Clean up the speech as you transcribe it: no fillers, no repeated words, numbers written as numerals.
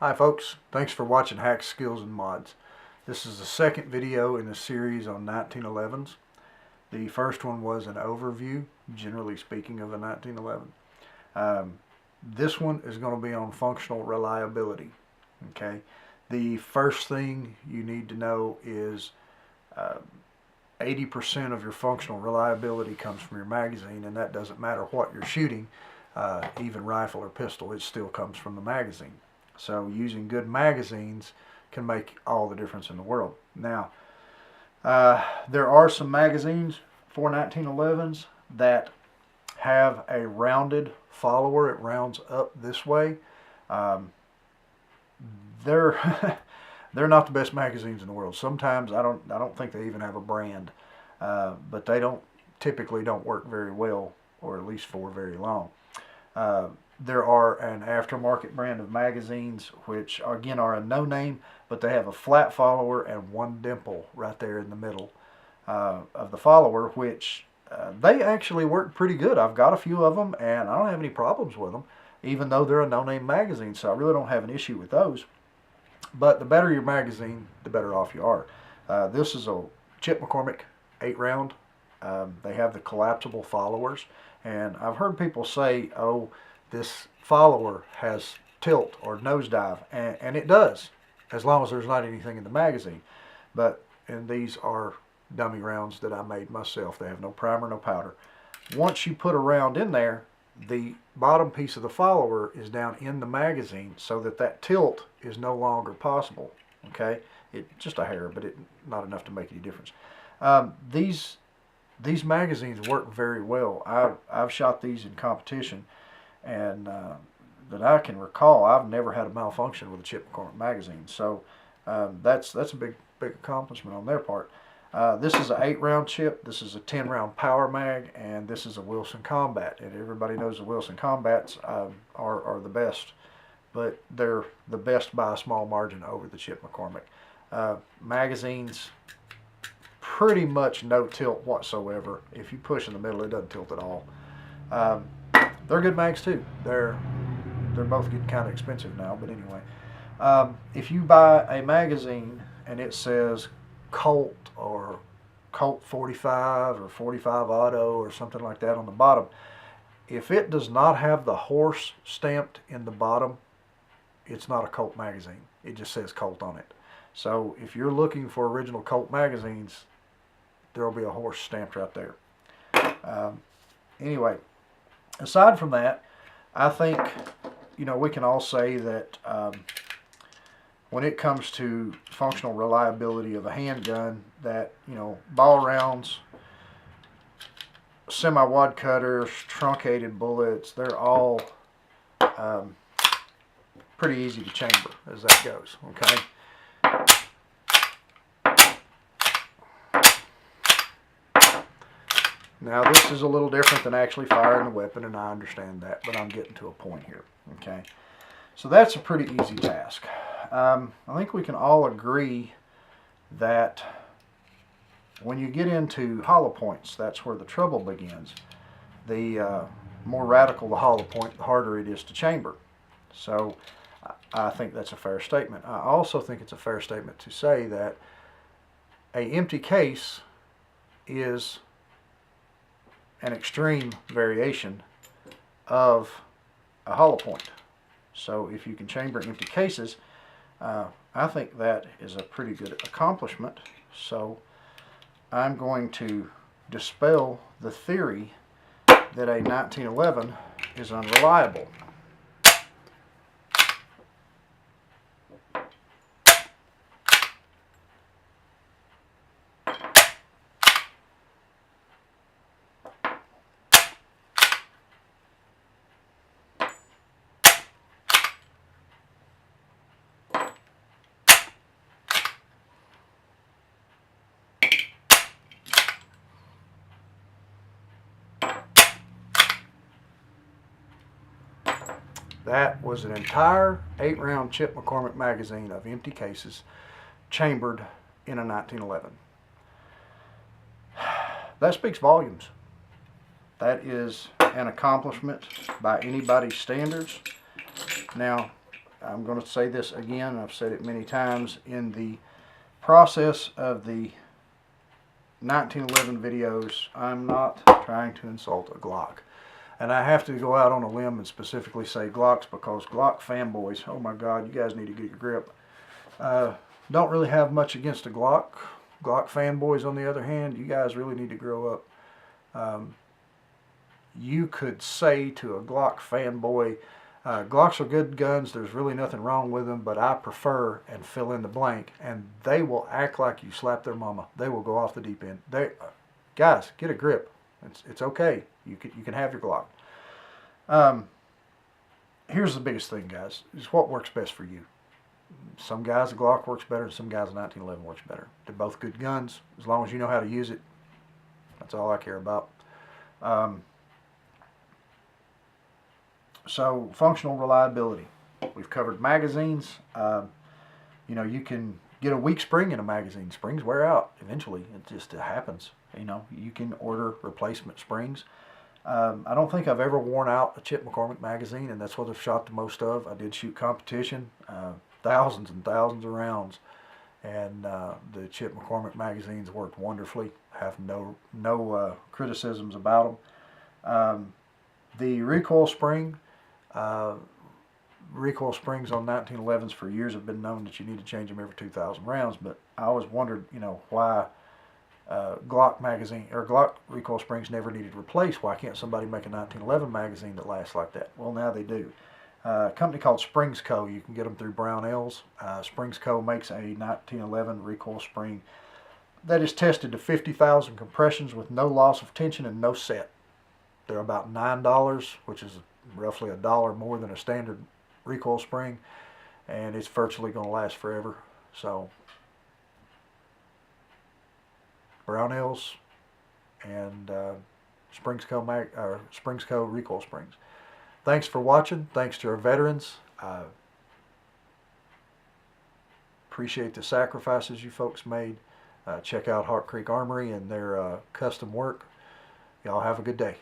Hi folks, thanks for watching Hacks, Skills, and Mods. This is the second video in the series on 1911s. The first one was an overview, generally speaking, of a 1911. This one is going to be on functional reliability. Okay, the first thing you need to know is 80% of your functional reliability comes from your magazine, and that doesn't matter what you're shooting, even rifle or pistol, it still comes from the magazine. So using good magazines can make all the difference in the world. Now, there are some magazines for 1911s that have a rounded follower. It rounds up this way. They're they're not the best magazines in the world. Sometimes I don't think they even have a brand, but they typically don't work very well, or at least for very long. There are an aftermarket brand of magazines which again are a no-name, but they have a flat follower and one dimple right there in the middle of the follower, which they actually work pretty good. I've got a few of them and I don't have any problems with them, even though they're a no-name magazine, so I really don't have an issue with those. But the better your magazine, the better off you are. This is a Chip McCormick 8-round. They have the collapsible followers, and I've heard people say, oh, this follower has tilt or nosedive, and it does, as long as there's not anything in the magazine. And these are dummy rounds that I made myself. They have no primer, no powder. Once you put a round in there, the bottom piece of the follower is down in the magazine, so that tilt is no longer possible. Okay, just a hair, but not enough to make any difference. These magazines work very well. I've shot these in competition, and that I can recall, I've never had a malfunction with a Chip McCormick magazine. So that's a big accomplishment on their part. This is an 8-round chip. This is a 10-round power mag, and this is a Wilson Combat. And everybody knows the Wilson Combats are the best, but they're the best by a small margin over the Chip McCormick. Magazines, pretty much no tilt whatsoever. If you push in the middle, it doesn't tilt at all. They're good mags too. They're both getting kind of expensive now, but anyway. If you buy a magazine and it says Colt or Colt 45 or 45 Auto or something like that on the bottom, if it does not have the horse stamped in the bottom, it's not a Colt magazine. It just says Colt on it. So if you're looking for original Colt magazines, there will be a horse stamped right there. Anyway, aside from that, I think, we can all say that when it comes to functional reliability of a handgun, that, ball rounds, semi-wad cutters, truncated bullets, they're all pretty easy to chamber as that goes, okay? Now this is a little different than actually firing the weapon, and I understand that, but I'm getting to a point here, okay? So that's a pretty easy task. I think we can all agree that when you get into hollow points, that's where the trouble begins. The more radical the hollow point, the harder it is to chamber. So I think that's a fair statement. I also think it's a fair statement to say that an empty case is an extreme variation of a hollow point. So if you can chamber empty cases, I think that is a pretty good accomplishment. So I'm going to dispel the theory that a 1911 is unreliable. That was an entire 8-round Chip McCormick magazine of empty cases chambered in a 1911. That speaks volumes. That is an accomplishment by anybody's standards. Now, I'm going to say this again, I've said it many times, in the process of the 1911 videos, I'm not trying to insult a Glock. And I have to go out on a limb and specifically say Glocks, because Glock fanboys, oh my God, you guys need to get your grip. Don't really have much against a Glock. Glock fanboys, on the other hand, you guys really need to grow up. You could say to a Glock fanboy, Glocks are good guns, there's really nothing wrong with them, but I prefer, and fill in the blank, and they will act like you slapped their mama. They will go off the deep end. Guys, get a grip. It's okay. You can have your Glock. Here's the biggest thing, guys, is what works best for you. Some guys a Glock works better, and some guys a 1911 works better. They're both good guns. As long as you know how to use it, that's all I care about. So, functional reliability. We've covered magazines. You know, you can get a weak spring in a magazine. Springs wear out eventually. It happens. You know, you can order replacement springs. I don't think I've ever worn out a Chip McCormick magazine, and that's what I've shot the most of. I did shoot competition, thousands and thousands of rounds, and the Chip McCormick magazines worked wonderfully. Have no criticisms about them. The recoil spring. Recoil springs on 1911s for years have been known that you need to change them every 2,000 rounds, but I always wondered, you know, why Glock magazine or Glock recoil springs never needed replaced. Why can't somebody make a 1911 magazine that lasts like that? Well, now they do. A company called Springs Co. You can get them through Brownells. Springs Co. makes a 1911 recoil spring that is tested to 50,000 compressions with no loss of tension and no set. They're about $9, which is roughly $1 more than a standard recoil spring, and it's virtually going to last forever. So Brownells and Springs Co. recoil springs. Thanks for watching. Thanks to our veterans. Appreciate the sacrifices you folks made. Check out Hart Creek Armory and their custom work. Y'all have a good day.